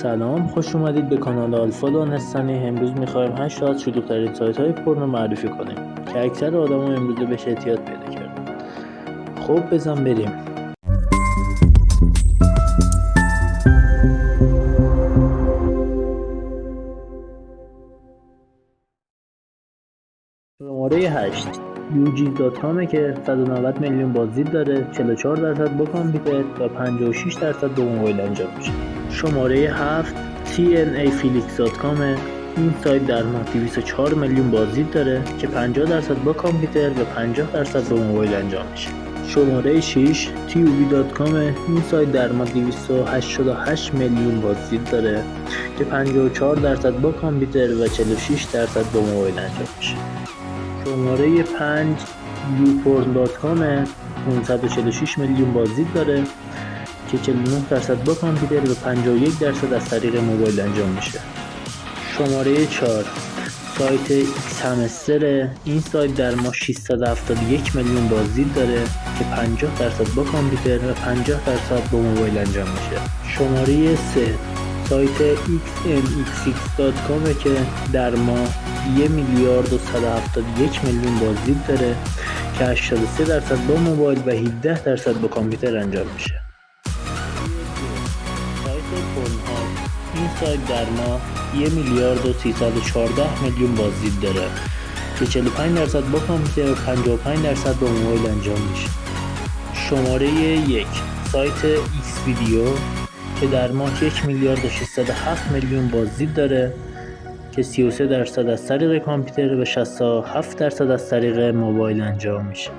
سلام، خوش اومدید به کانال آلفا دانستنی. امروز میخوایم 8 از شلوغ‌ترین سایت‌های پورنو معرفی کنیم که اکثر آدم‌ها امروزه بهش اعتیاد پیدا کردن. خب بزن بریم. شماره 8 UG.com که 190 میلیون بازدید داره، 44% با کامپیوتر و 56% با موبایل انجام میشه. شماره 7 TNAFelix.com، این سایت در ماه 204 میلیون بازدید داره که 50% با کامپیوتر و 50% با موبایل انجام میشه. شماره 6 TUB.com، این سایت در ماه 288 میلیون بازدید داره که 54% با کامپیوتر و 46% با موبایل انجام میشه. شماره 5 YouPorn.com 546 میلیون بازدید داره که 49% با کامپیوتر و 51% از طریق موبایل انجام میشه. شماره 4 سایت Xhamster، این سایت در ماه 671 میلیون بازدید داره که 50% با کامپیوتر و 50% با موبایل انجام میشه. شماره 3 سایت XNXX.com که در ماه 1 میلیارد و 171 میلیون بازدید داره که 83% با موبایل و 17% با کامپیوتر انجام میشه. سایت پورنهاب، این سایت در ماه 1 میلیارد و 314 میلیون بازدید داره که 45% با کامپیوتر و 55% با موبایل انجام میشه. شماره 1 سایت ایکس ویدیو که در ماه 1 میلیارد و 607 میلیون بازدید داره که 33% از طریق کامپیوتر و 67% از طریق موبایل انجام میشه.